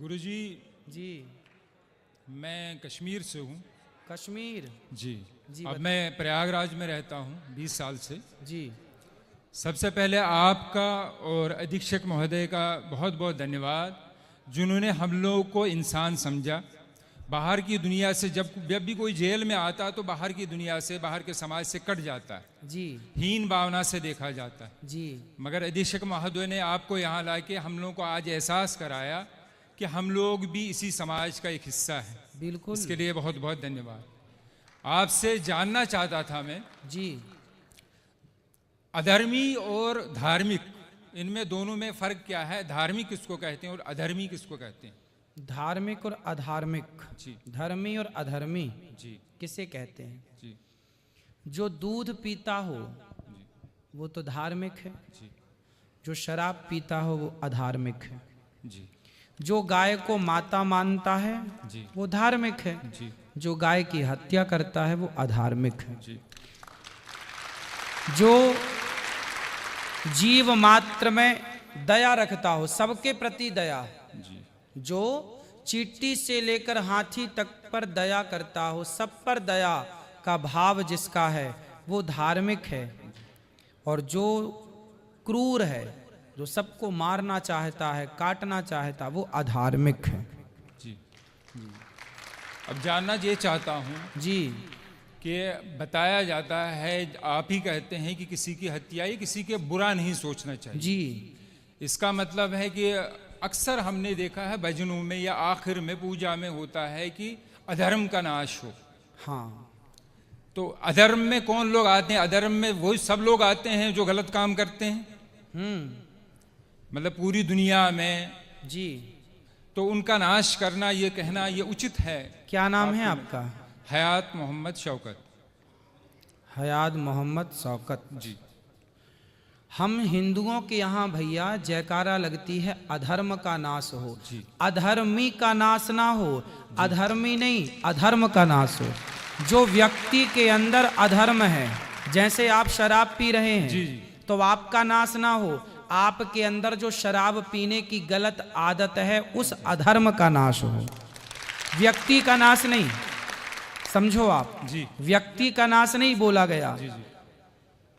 गुरुजी जी। मैं कश्मीर से हूँ। कश्मीर। जी जी, अब मैं प्रयागराज में रहता हूँ 20 साल से। जी। सबसे पहले आपका और अधीक्षक महोदय का बहुत बहुत धन्यवाद, जिन्होंने हम लोगों को इंसान समझा। बाहर की दुनिया से जब भी कोई जेल में आता तो बाहर की दुनिया से, बाहर के समाज से कट जाता है, जी। हीन भावना से देखा जाता है। जी। मगर अधीक्षक महोदय ने आपको यहाँ लाके हम लोगों को आज एहसास कराया कि हम लोग भी इसी समाज का एक हिस्सा हैं। बिल्कुल। इसके लिए बहुत बहुत धन्यवाद। आपसे जानना चाहता था मैं, जी। अधर्मी और धार्मिक, इनमें दोनों में फर्क क्या है? धार्मिक किसको कहते हैं और अधर्मी किसको कहते हैं? धार्मिक और अधार्मिक, जी धर्मी और अधर्मी जी किसे कहते हैं? जी जो दूध पीता हो जी वो तो धार्मिक है, जी जो शराब पीता हो वो अधार्मिक है, जी जो गाय को माता मानता है जी वो धार्मिक है, जी जो गाय की हत्या करता है वो अधार्मिक है। जी जो जीव मात्र में दया रखता हो, सबके प्रति दया, जी जो चींटी से लेकर हाथी तक पर दया करता हो, सब पर दया का भाव जिसका है वो धार्मिक है। और जो क्रूर है, जो सबको मारना चाहता है, काटना चाहता, वो अधार्मिक है। जी। अब जानना ये चाहता हूँ जी। कि बताया जाता है, आप ही कहते हैं कि किसी की हत्या या किसी के बुरा नहीं सोचना चाहिए। जी। इसका मतलब है कि अक्सर हमने देखा है भजनों में या आखिर में पूजा में होता है कि अधर्म का नाश हो। हाँ। तो अधर्म में कौन लोग आते हैं? अधर्म में वही सब लोग आते हैं जो गलत काम करते हैं, मतलब पूरी दुनिया में। जी। तो उनका नाश करना, ये कहना ये उचित है? क्या नाम है आपका? हयात मोहम्मद शौकत। हयात मोहम्मद शौकत जी। हम हिंदुओं के यहाँ भैया जयकारा लगती है अधर्म का नाश हो, जी। अधर्मी का नाश ना हो। अधर्मी नहीं, अधर्म का नाश हो। जो व्यक्ति के अंदर अधर्म है, जैसे आप शराब पी रहे हैं, जी, जी। तो आपका नाश ना हो, आपके अंदर जो शराब पीने की गलत आदत है उस अधर्म का नाश हो, व्यक्ति का नाश नहीं। समझो आप, जी। व्यक्ति का नाश नहीं बोला गया, जी जी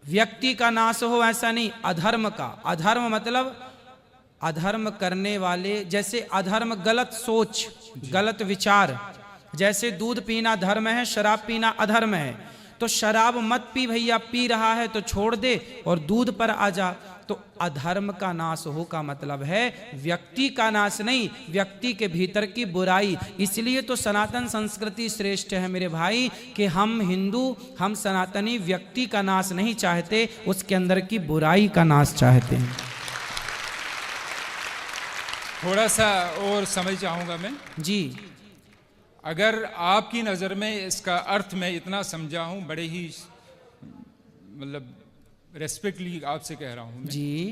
व्यक्ति का नाश हो ऐसा नहीं, अधर्म का। अधर्म मतलब अधर्म करने वाले, जैसे अधर्म गलत सोच, गलत विचार। जैसे दूध पीना धर्म है, शराब पीना अधर्म है। तो शराब मत पी भैया, पी रहा है तो छोड़ दे और दूध पर आ जा। तो अधर्म का नाश हो का मतलब है व्यक्ति का नाश नहीं, व्यक्ति के भीतर की बुराई। इसलिए तो सनातन संस्कृति श्रेष्ठ है मेरे भाई, कि हम हिंदू, हम सनातनी व्यक्ति का नाश नहीं चाहते, उसके अंदर की बुराई का नाश चाहते हैं। थोड़ा सा और समझ चाहूँगा मैं। जी। अगर आपकी नज़र में इसका अर्थ मैं इतना समझा हूँ, बड़े ही मतलब रेस्पेक्टली आपसे कह रहा हूँ मैं, जी।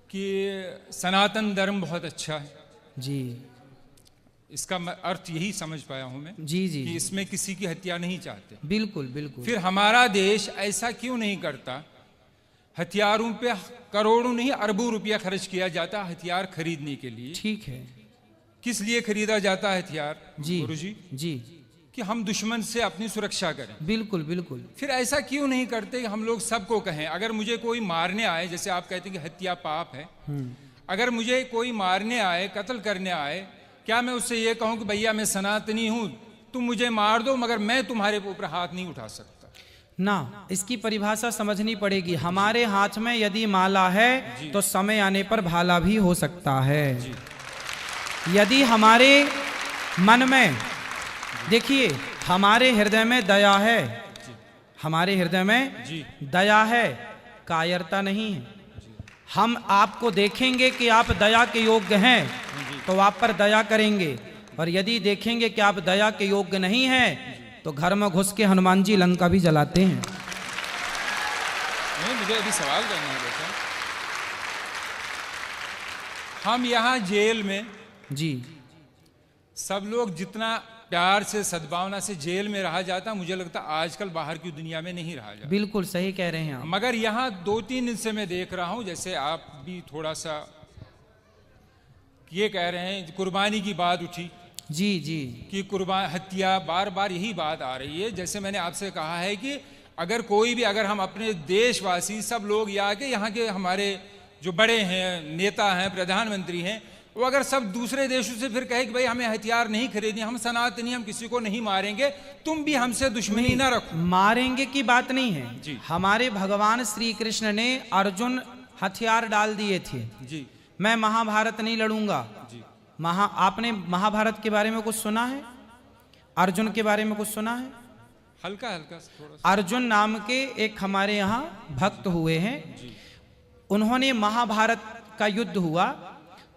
कि सनातन धर्म बहुत अच्छा है। जी। इसका अर्थ यही समझ पाया हूँ मैं। जी। जी। कि इसमें किसी की हत्या नहीं चाहते। बिल्कुल बिल्कुल। फिर हमारा देश ऐसा क्यों नहीं करता? हथियारों पे करोड़ों नहीं अरबों रुपया खर्च किया जाता हथियार खरीदने के लिए। ठीक है। किस लिए खरीदा जाता है हथियार जी। गुरुजी? जी। कि हम दुश्मन से अपनी सुरक्षा करें। बिल्कुल बिल्कुल। फिर ऐसा क्यों नहीं करते कि हम लोग सबको कहें, अगर मुझे कोई मारने आए, जैसे आप कहते हैं कि हत्या पाप है, अगर मुझे कोई मारने आए, कत्ल करने आए, क्या मैं उससे ये कहूं कि भैया मैं सनातनी हूं, तुम मुझे मार दो मगर मैं तुम्हारे ऊपर हाथ नहीं उठा सकता? ना, इसकी परिभाषा समझनी पड़ेगी। हमारे हाथ में यदि माला है तो समय आने पर भाला भी हो सकता है। यदि हमारे मन में, देखिए हमारे हृदय में दया है, हमारे हृदय में जी। दया है, कायरता नहीं है। हम आपको देखेंगे कि आप दया के योग्य हैं तो आप पर दया करेंगे, और यदि देखेंगे कि आप दया के योग्य नहीं हैं तो घर में घुस के हनुमान जी लंका भी जलाते हैं। नहीं, मुझे अभी सवाल करना है बेटा। हम यहाँ जेल में जी। सब लोग जितना प्यार से, सद्भावना से जेल में रहा जाता, मुझे लगता आजकल बाहर की दुनिया में नहीं रहा जाता। बिल्कुल सही कह रहे हैं आप। मगर यहाँ 2-3 दिन से मैं देख रहा हूँ, जैसे आप भी थोड़ा सा ये कह रहे हैं कुर्बानी की बात उठी जी जी कि कुर्बान हत्या, बार बार यही बात आ रही है। जैसे मैंने आपसे कहा है कि अगर कोई भी, अगर हम अपने देशवासी सब लोग या के यहाँ के हमारे जो बड़े हैं, नेता हैं, प्रधानमंत्री हैं, वो अगर सब दूसरे देशों से फिर कहे कि भाई हमें हथियार नहीं खरीदने, हम सनातनी, हम किसी को नहीं मारेंगे, तुम भी हमसे दुश्मनी ना रखो। मारेंगे की बात नहीं है जी। हमारे भगवान श्री कृष्ण ने अर्जुन हथियार डाल दिए थे, जी मैं महाभारत नहीं लड़ूंगा। जी आपने महाभारत के बारे में कुछ सुना है? अर्जुन के बारे में कुछ सुना है? हल्का हल्का थोड़ा सा। अर्जुन नाम के एक हमारे यहाँ भक्त हुए हैं, उन्होंने महाभारत का युद्ध हुआ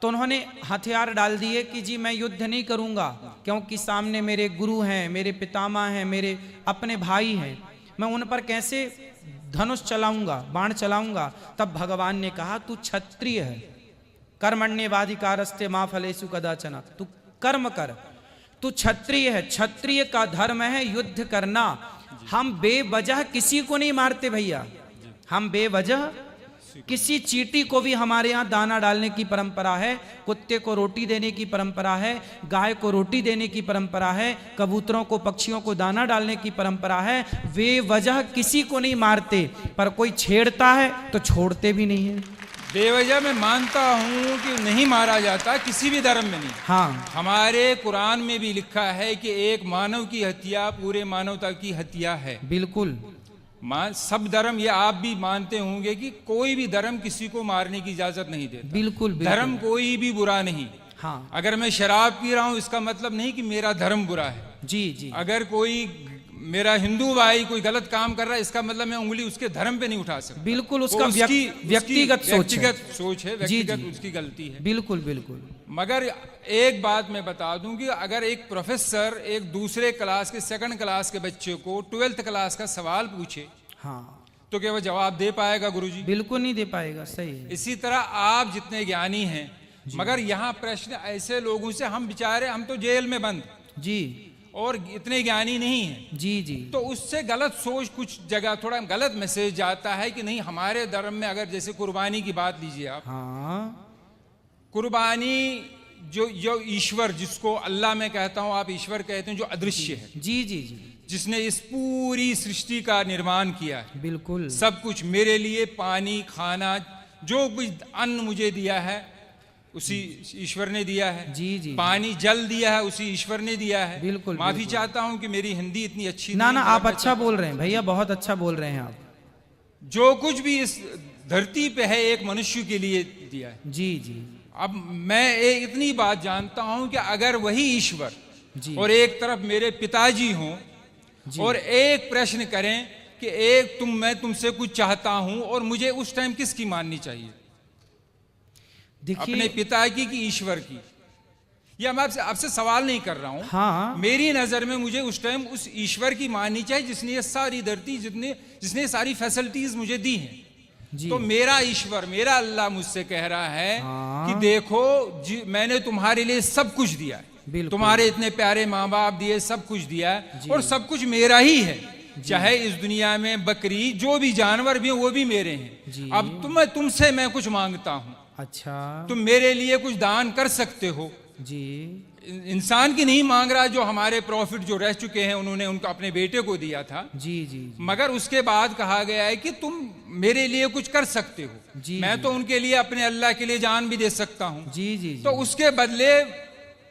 तो उन्होंने हथियार डाल दिए कि जी मैं युद्ध नहीं करूंगा, क्योंकि सामने मेरे गुरु हैं, मेरे पितामह हैं, मेरे अपने भाई हैं, मैं उन पर कैसे धनुष चलाऊंगा, बाण चलाऊंगा। तब भगवान ने कहा तू क्षत्रिय है, कर्मण्येवाधिकारस्ते मा फलेषु कदाचन, तू कर्म कर, तू क्षत्रिय है, क्षत्रिय का धर्म है युद्ध करना। हम बेवजह किसी को नहीं मारते भैया, हम बेवजह किसी चींटी को भी, हमारे यहाँ दाना डालने की परंपरा है, कुत्ते को रोटी देने की परंपरा है, गाय को रोटी देने की परंपरा है, कबूतरों को, पक्षियों को दाना डालने की परंपरा है। बेवजह किसी को नहीं मारते, पर कोई छेड़ता है तो छोड़ते भी नहीं है। बेवजह मैं मानता हूँ कि नहीं मारा जाता, किसी भी धर्म में नहीं। हाँ, हमारे कुरान में भी लिखा है कि एक मानव की हत्या पूरे मानवता की हत्या है। बिल्कुल। सब धर्म, ये आप भी मानते होंगे कि कोई भी धर्म किसी को मारने की इजाजत नहीं देता। बिल्कुल, बिल्कुल। धर्म कोई भी बुरा नहीं। हाँ, अगर मैं शराब पी रहा हूँ इसका मतलब नहीं कि मेरा धर्म बुरा है। जी जी। अगर कोई मेरा हिंदू भाई कोई गलत काम कर रहा है, इसका मतलब मैं उंगली उसके धर्म पे नहीं उठा सकता। बिल्कुल, उसका व्यक्तिगत सोच है, जी, व्यक्तिगत जी। उसकी गलती है। बिल्कुल बिल्कुल। मगर एक बात मैं बता दूं कि अगर एक प्रोफेसर एक दूसरे क्लास के, सेकंड क्लास के बच्चे को 12th क्लास का सवाल पूछे, हाँ, तो क्या वो जवाब दे पाएगा गुरुजी? बिल्कुल नहीं दे पाएगा। सही है। इसी तरह आप जितने ज्ञानी हैं, मगर यहाँ प्रश्न ऐसे लोगों से, हम बेचारे, हम तो जेल में बंद जी, और इतने ज्ञानी नहीं हैं, जी जी। तो उससे गलत सोच, कुछ जगह थोड़ा गलत मैसेज जाता है कि नहीं हमारे धर्म में, अगर जैसे कुर्बानी की बात लीजिए आप, हाँ, कुर्बानी जो ईश्वर, जिसको अल्लाह मैं कहता हूँ, आप ईश्वर कहते हैं, जो अदृश्य है, जी जी जी, जिसने इस पूरी सृष्टि का निर्माण किया है, बिल्कुल, सब कुछ मेरे लिए, पानी, खाना, जो कुछ अन्न मुझे दिया है उसी ईश्वर ने दिया है। जी जी। पानी, जल दिया है उसी ईश्वर ने दिया है। बिल्कुल। माफी बिल्कुल। चाहता हूं कि मेरी हिंदी इतनी अच्छी ना नहीं ना, है, आप अच्छा बोल रहे हैं भैया, बहुत अच्छा बोल रहे हैं आप। जो कुछ भी इस धरती पे है एक मनुष्य के लिए दिया है। जी जी अब मैं इतनी बात जानता हूं कि अगर वही ईश्वर जी, और एक तरफ मेरे पिताजी हों जी। और एक प्रश्न करें कि एक मैं तुमसे कुछ चाहता हूं, और मुझे उस टाइम किसकी माननी चाहिए? अपने देखिए, पिता की कि ईश्वर की? या मैं आपसे सवाल नहीं कर रहा हूं। हाँ, मेरी नजर में मुझे उस टाइम उस ईश्वर की माननी चाहिए जिसने ये सारी धरती, जिसने सारी फैसिलिटीज मुझे दी हैं। जी, तो मेरा ईश्वर, मेरा अल्लाह मुझसे कह रहा है हाँ। कि देखो मैंने तुम्हारे लिए सब कुछ दिया है, बिल्कुल। तुम्हारे इतने प्यारे माँ बाप दिए, सब कुछ दिया है, जी। और सब कुछ मेरा ही है। चाहे इस दुनिया में बकरी, जो भी जानवर भी हैं, वो भी मेरे हैं। जी। अब तुमसे मैं कुछ मांगता हूं, अच्छा, तुम मेरे लिए कुछ दान कर सकते हो। जी, इंसान की नहीं मांग रहा, जो हमारे प्रॉफिट जो रह चुके हैं उन्होंने उनको अपने बेटे को दिया था, जी जी जी, मगर उसके बाद कहा गया है कि तुम मेरे लिए कुछ कर सकते हो। जी, मैं जी। तो उनके लिए, अपने अल्लाह के लिए जान भी दे सकता हूं। जी जी जी, तो उसके बदले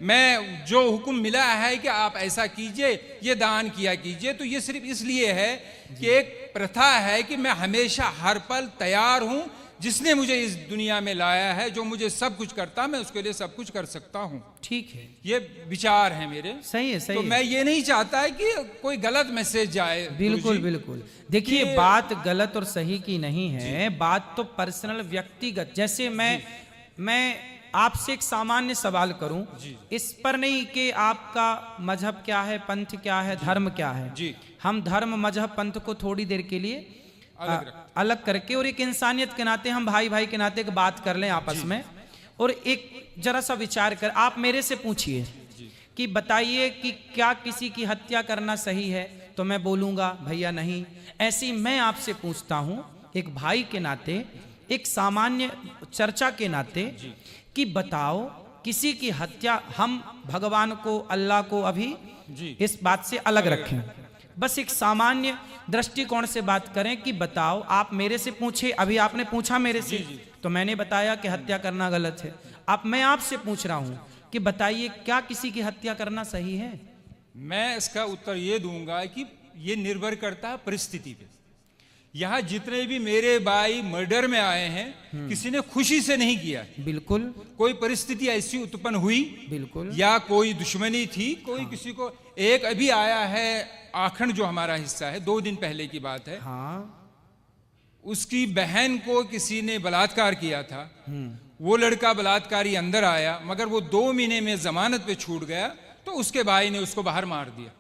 मैं जो हुक्म मिला है कि आप ऐसा कीजिए, ये दान किया कीजिए, तो ये सिर्फ इसलिए है कि एक प्रथा है कि मैं हमेशा हर पल तैयार हूं, जिसने मुझे इस दुनिया में लाया है, जो मुझे सब कुछ करता, मैं उसके लिए सब कुछ कर सकता हूं। ठीक है, ये विचार है मेरे। सही है, सही तो है। मैं ये नहीं चाहता है कि कोई गलत मैसेज जाए। बिल्कुल गुरुजी। बिल्कुल। देखिए, बात गलत और सही की नहीं है, बात तो पर्सनल, व्यक्तिगत। जैसे मैं आपसे एक सामान्य सवाल करूं, इस पर नहीं कि आपका मजहब क्या है, पंथ क्या है, धर्म क्या है। जी। हम धर्म, मजहब, पंथ को थोड़ी देर के लिए अलग करके, और एक इंसानियत के नाते, हम भाई भाई के नाते एक बात कर लें आपस में, और एक जरा सा विचार कर, आप मेरे से पूछिए कि बताइए कि क्या किसी की हत्या करना सही है, तो मैं बोलूंगा भैया नहीं। ऐसे ही मैं आपसे पूछता हूं एक भाई के नाते, एक सामान्य चर्चा के नाते, कि बताओ किसी की हत्या, हम भगवान को, अल्लाह को अभी जी इस बात से अलग रखें, बस एक सामान्य दृष्टिकोण से बात करें कि बताओ, आप मेरे से पूछे, अभी आपने पूछा मेरे से, तो मैंने बताया कि हत्या करना गलत है। अब मैं आपसे पूछ रहा हूं कि बताइए, क्या किसी की हत्या करना सही है? मैं इसका उत्तर ये दूंगा कि ये निर्भर करता है परिस्थिति पे। यहाँ जितने भी मेरे भाई मर्डर में आए हैं, किसी ने खुशी से नहीं किया, बिल्कुल, कोई परिस्थिति ऐसी उत्पन्न हुई, बिल्कुल, या कोई दुश्मनी थी, कोई किसी को। एक अभी आया है आखंड, जो हमारा हिस्सा है, 2 दिन पहले की बात है, हाँ, उसकी बहन को किसी ने बलात्कार किया था। वो लड़का बलात्कारी अंदर आया, मगर वो 2 महीने में जमानत पे छूट गया, तो उसके भाई ने उसको बाहर मार दिया।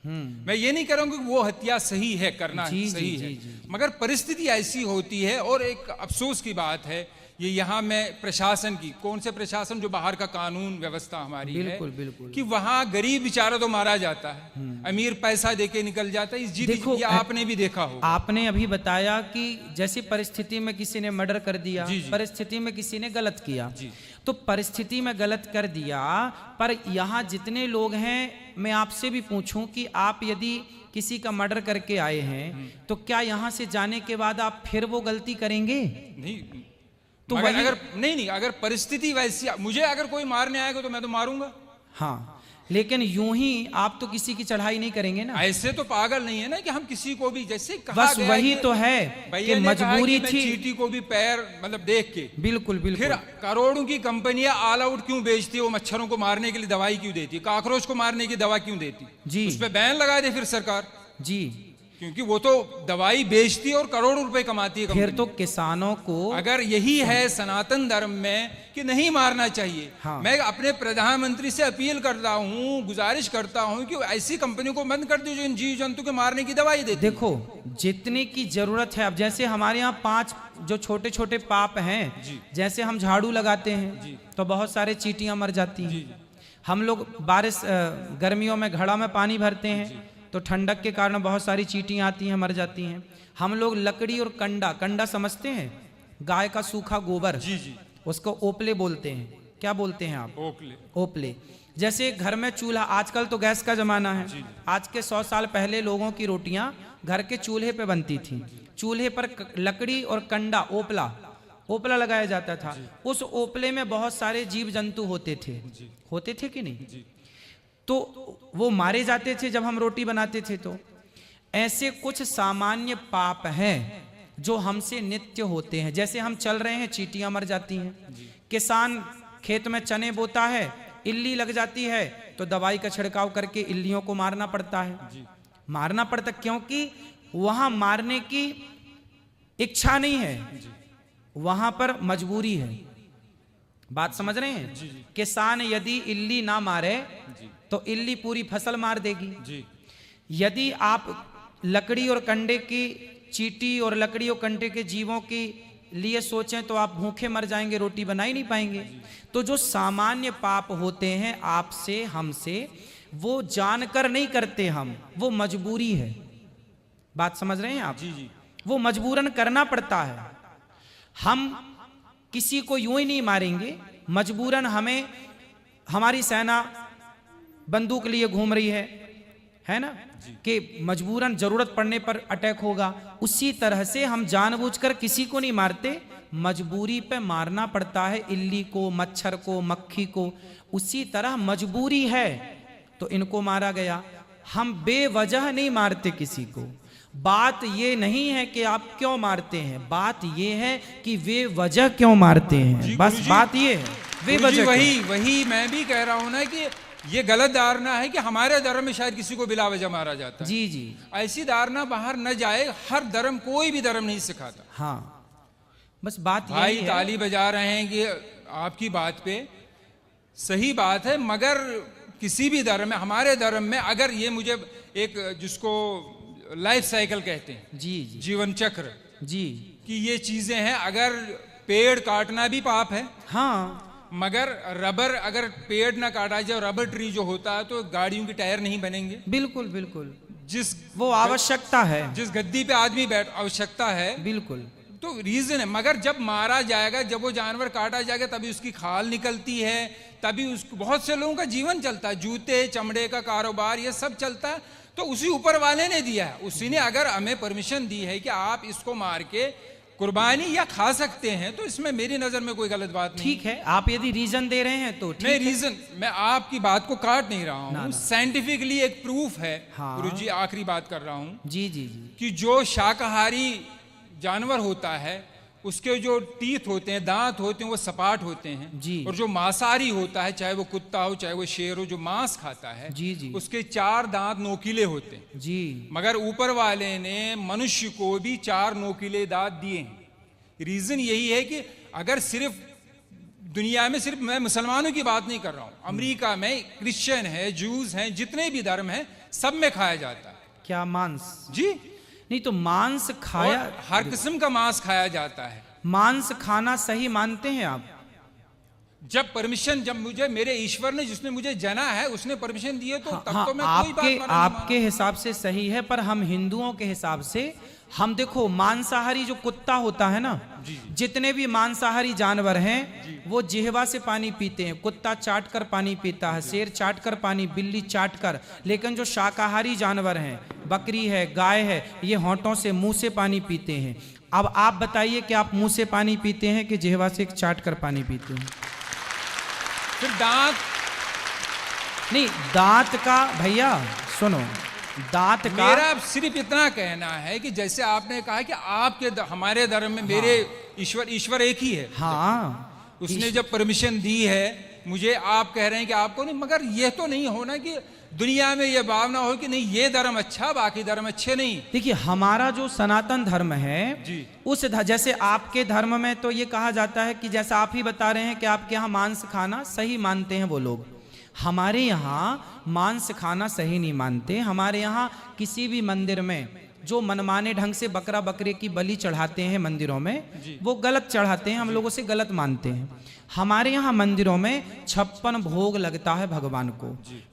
मैं ये नहीं कह रहा हूं कि वो हत्या सही है, करना सही है, मगर परिस्थिति ऐसी होती है। और एक अफसोस की बात है, ये यहाँ में प्रशासन की, कौन से प्रशासन, जो बाहर का कानून व्यवस्था हमारी बिल्कुल, है, बिल्कुल, कि वहाँ गरीब बेचारा तो मारा जाता है, अमीर पैसा देके निकल जाता है। इस देखो, ये आपने भी देखा हो। आपने अभी बताया कि जैसी परिस्थिति में किसी ने मर्डर कर दिया, जी, जी। परिस्थिति में किसी ने गलत किया, जी। तो परिस्थिति में गलत कर दिया, पर यहाँ जितने लोग हैं, मैं आपसे भी पूछूं कि आप यदि किसी का मर्डर करके आए हैं, तो क्या यहाँ से जाने के बाद आप फिर वो गलती करेंगे? नहीं, तो मगर वही, अगर नहीं, अगर परिस्थिति वैसी, मुझे अगर कोई मारने आएगा तो मैं तो मारूंगा। हाँ, लेकिन यूं ही आप तो किसी की चढ़ाई नहीं करेंगे ना। ऐसे तो पागल नहीं है ना कि हम किसी को भी, जैसे कहा बस गया वही कि तो है कि मजबूरी मैं थी। चींटी को भी पैर मतलब देख के, बिल्कुल, फिर बिल्कुल, करोड़ों की कंपनियां ऑल आउट क्यों बेचती है? वो मच्छरों को मारने के लिए दवाई क्यों देती है? कॉकरोच को मारने की दवा क्यों देती? जी, उस पर बैन लगा दे फिर सरकार, जी, क्योंकि वो तो दवाई बेचती है और करोड़ों रुपए कमाती है फिर कंपनी। तो किसानों को, अगर यही है सनातन धर्म में कि नहीं मारना चाहिए, हाँ। मैं अपने प्रधानमंत्री से अपील करता हूँ, गुजारिश करता हूँ कि ऐसी कंपनियों को बंद कर दो जो इन जीव जंतु के मारने की दवाई देती है। देखो, जितने की जरूरत है, अब जैसे हमारे यहाँ 5 जो छोटे छोटे पाप हैं, जैसे हम झाड़ू लगाते हैं तो बहुत सारे चींटियां मर जाती हैं। हम लोग बारिश गर्मियों में घड़ा में पानी भरते हैं तो ठंडक के कारण बहुत सारी चींटियां आती हैं, मर जाती हैं। हम लोग लकड़ी और कंडा समझते हैं, गाय का सूखा गोबर, जी जी, उसको ओपले बोलते हैं। क्या बोलते हैं आप? ओकले। ओपले। जैसे घर में चूल्हा, आजकल तो गैस का जमाना है, आज के 100 साल पहले लोगों की रोटियां घर के चूल्हे पे बनती थी। चूल्हे पर लकड़ी और कंडा, ओपला लगाया जाता था। उस ओपले में बहुत सारे जीव जंतु होते थे कि नहीं? तो वो मारे जाते थे जब हम रोटी बनाते थे। तो ऐसे कुछ सामान्य पाप हैं जो हमसे नित्य होते हैं। जैसे हम चल रहे हैं, चींटियां मर जाती हैं। किसान खेत में चने बोता है, इल्ली लग जाती है तो दवाई का छिड़काव करके इल्लियों को मारना पड़ता है। मारना पड़ता क्योंकि वहां मारने की इच्छा नहीं है, वहां पर मजबूरी है। बात समझ रहे हैं? किसान यदि इल्ली ना मारे तो इल्ली पूरी फसल मार देगी। यदि आप लकड़ी और कंडे की, चींटी और लकड़ी और कंडे के जीवों के लिए सोचें तो आप भूखे मर जाएंगे, रोटी बना ही नहीं पाएंगे। तो जो सामान्य पाप होते हैं आपसे, हमसे, वो जानकर नहीं करते हम, वो मजबूरी है। बात समझ रहे हैं आप? वो मजबूरन करना पड़ता है। हम किसी को यूं ही नहीं मारेंगे, मजबूरन हमें, हमारी सेना बंदूक लिए घूम रही है ना, कि मजबूरन जरूरत पड़ने पर अटैक होगा। उसी तरह से हम जानबूझकर किसी को नहीं मारते, मजबूरी पे मारना पड़ता है इल्ली को, मच्छर को, मक्खी को। उसी तरह मजबूरी है तो इनको मारा गया। हम बेवजह नहीं मारते किसी को। बात ये नहीं है कि आप क्यों मारते हैं, बात ये है कि वे वजह क्यों मारते हैं। बस बात ये है, वे वजह। वही मैं भी कह रहा हूं ना कि ये गलत धारणा है कि हमारे धर्म में शायद किसी को बिला वजह मारा जाता है। जी। ऐसी धारणा बाहर न जाए। हर धर्म, कोई भी धर्म नहीं सिखाता। हाँ, बस बात भाई यही है। ताली बजा रहे हैं कि आपकी बात पे सही बात है, मगर किसी भी धर्म में, हमारे धर्म में अगर ये, मुझे एक जिसको लाइफ साइकिल कहते हैं, जीवन चक्र, कि ये चीजें हैं। अगर पेड़ काटना भी पाप है, हाँ, मगर रबर, अगर पेड़ ना काटा जाए, रबर ट्री जो होता है, तो गाड़ियों के टायर नहीं बनेंगे। बिल्कुल। वो आवश्यकता है, जिस गद्दी पे आदमी बैठ, आवश्यकता है। बिल्कुल। तो रीजन है, मगर जब मारा जाएगा, जब वो जानवर काटा जाएगा, तभी उसकी खाल निकलती है, तभी उसको बहुत से लोगों का जीवन चलता है, जूते चमड़े का कारोबार ये सब चलता है। तो उसी ऊपर वाले ने दिया है, उसी ने अगर हमें परमिशन दी है कि आप इसको मार के कुर्बानी या खा सकते हैं, तो इसमें मेरी नजर में कोई गलत बात नहीं। ठीक है, आप यदि रीजन दे रहे हैं तो ठीक नहीं, है। रीजन मैं आपकी बात को काट नहीं रहा हूँ, साइंटिफिकली एक प्रूफ है। हाँ। गुरुजी आखिरी बात कर रहा हूँ जी जी जी। कि जो शाकाहारी जानवर होता है उसके जो टीथ होते हैं, दांत होते हैं, वो सपाट होते हैं जी। और जो मांसाहारी होता है, चाहे वो कुत्ता हो चाहे वो शेर हो, जो मांस खाता है जी जी उसके 4 दांत नोकीले होते हैं जी। मगर ऊपर वाले ने मनुष्य को भी 4 नोकीले दांत दिए हैं। रीजन यही है कि अगर सिर्फ दुनिया में, सिर्फ मैं मुसलमानों की बात नहीं कर रहा हूं, अमेरिका में क्रिश्चियन है, जूस हैं, जितने भी धर्म हैं, सब में खाया जाता है। क्या मांस? जी नहीं तो मांस खाया, और हर किस्म का मांस खाया जाता है। मांस खाना सही मानते हैं आप? जब परमिशन, जब मुझे मेरे ईश्वर ने, जिसने मुझे जना है, उसने परमिशन दी है, तो तब हाँ, तो मैं कोई बात मानूंगा। आपके हिसाब से सही है, पर हम हिंदुओं के हिसाब से, हम देखो मांसाहारी जो कुत्ता होता है ना, जितने भी मांसाहारी जानवर हैं वो जिह्वा से पानी पीते हैं। कुत्ता चाट कर पानी पीता है, शेर चाट कर पानी, बिल्ली चाट कर। लेकिन जो शाकाहारी जानवर हैं, बकरी है, गाय है, ये होंठों से, मुंह से पानी पीते हैं। अब आप बताइए कि आप मुंह से पानी पीते हैं कि जिह्वा से चाट कर पानी पीते हैं? फिर दांत नहीं, दांत का भैया सुनो, दांत का, मेरा सिर्फ इतना कहना है कि जैसे आपने कहा कि आपके हमारे धर्म में मेरे ईश्वर एक ही है। हाँ, उसने जब परमिशन दी है मुझे, आप कह रहे हैं कि आपको नहीं, मगर ये तो नहीं होना कि दुनिया में ये भावना हो कि नहीं ये धर्म अच्छा, बाकी धर्म अच्छे नहीं। देखिए हमारा जो सनातन धर्म है जी, उस जैसे आपके धर्म में तो ये कहा जाता है कि जैसा आप ही बता रहे हैं कि आपके यहाँ मांस खाना सही मानते हैं वो लोग, हमारे यहाँ मांस खाना सही नहीं मानते। हमारे यहाँ किसी भी मंदिर में जो मनमाने ढंग से बकरा बकरे की बलि चढ़ाते हैं मंदिरों में, वो गलत चढ़ाते हैं, हम लोगों से गलत मानते हैं। हमारे यहाँ मंदिरों में 56 भोग लगता है भगवान को,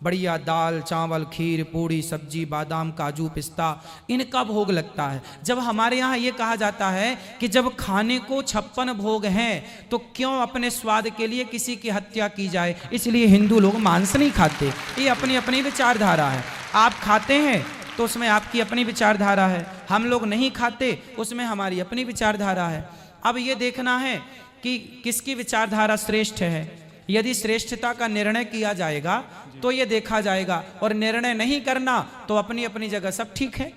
बढ़िया दाल चावल खीर पूड़ी सब्जी बादाम काजू पिस्ता, इनका भोग लगता है। जब हमारे यहाँ ये कहा जाता है कि जब खाने को 56 भोग हैं तो क्यों अपने स्वाद के लिए किसी की हत्या की जाए, इसलिए हिंदू लोग मांस नहीं खाते। ये अपनी अपनी विचारधारा है। आप खाते हैं तो उसमें आपकी अपनी विचारधारा है, हम लोग नहीं खाते उसमें हमारी अपनी विचारधारा है। अब ये देखना है कि किसकी विचारधारा श्रेष्ठ है। यदि श्रेष्ठता का निर्णय किया जाएगा तो ये देखा जाएगा, और निर्णय नहीं करना तो अपनी अपनी जगह सब ठीक है।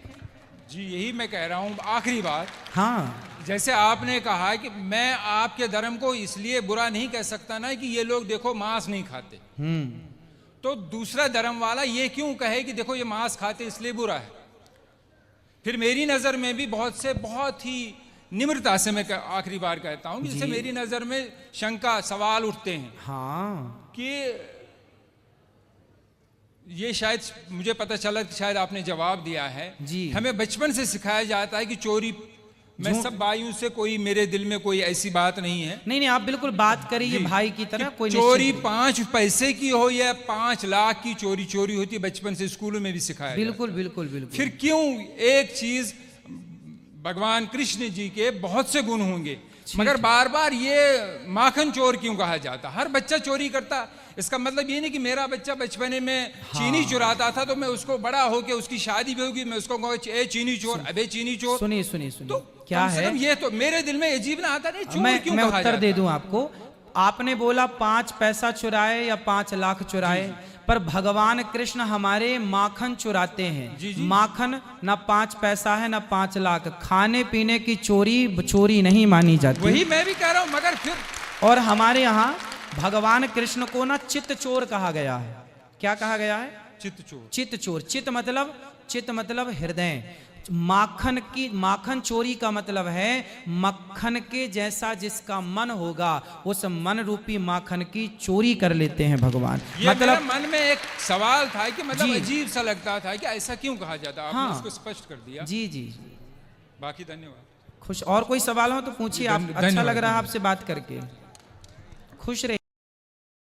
जी यही मैं कह रहा हूँ। आखिरी बात, हाँ, जैसे आपने कहा कि मैं आपके धर्म को इसलिए बुरा नहीं कह सकता ना कि ये लोग देखो मांस नहीं खाते, तो दूसरा धर्म वाला ये क्यों कहे कि देखो ये मांस खाते इसलिए बुरा है। फिर मेरी नजर में भी बहुत ही निम्रता से मैं आखिरी बार कहता हूं कि जैसे मेरी नजर में शंका सवाल उठते हैं, हाँ, कि ये शायद मुझे पता चला कि शायद आपने जवाब दिया है। जी, हमें बचपन से सिखाया जाता है कि चोरी, मैं सब भाइयों से, कोई मेरे दिल में कोई ऐसी बात नहीं है। नहीं आप बिल्कुल बात करिए भाई की तरह। कोई चोरी 5 पैसे की हो या 5 लाख की चोरी होती है, बचपन से स्कूलों में भी सिखाया। बिल्कुल बिल्कुल बिल्कुल। फिर क्यों एक चीज, भगवान कृष्ण जी के बहुत से गुण होंगे, मगर बार बार ये माखन चोर क्यों कहा जाता? हर बच्चा चोरी करता, इसका मतलब ये नहीं कि मेरा बच्चा बचपने में चीनी चुराता था तो मैं उसको बड़ा होके उसकी शादी भी होगी मैं उसको कहूँगा ए चीनी चोर, अबे चीनी चोर। सुनिए सुनिए सुनिए, तो क्या है ये तो मेरे दिल में अजीब ना आता नहीं, चोर क्यों मैं कहा उत्तर जाता? दे दूं आपको। आपने बोला 5 पैसा चुराए या 5 लाख चुराए, पर भगवान कृष्ण हमारे माखन चुराते हैं। माखन ना 5 पैसा है ना 5 लाख, खाने पीने की चोरी नहीं मानी जाती। वही मैं भी कह रहा हूँ, मगर फिर और हमारे यहाँ भगवान कृष्ण को ना चित्त चोर कहा गया है। क्या कहा गया है? चित्त चोर। चित्त चोर, चित्त मतलब हृदय। माखन चोरी का मतलब है मक्खन के जैसा जिसका मन होगा उस मन रूपी माखन की चोरी कर लेते हैं भगवान। ये मतलब मन में एक सवाल था कि मतलब अजीब सा लगता था कि ऐसा क्यों कहा जाता। आपने हाँ, उसको स्पष्ट कर दिया। जी जी, बाकी धन्यवाद। खुश। और कोई सवाल हो तो पूछिए। आप अच्छा लग रहा है आपसे बात करके। खुश रहे।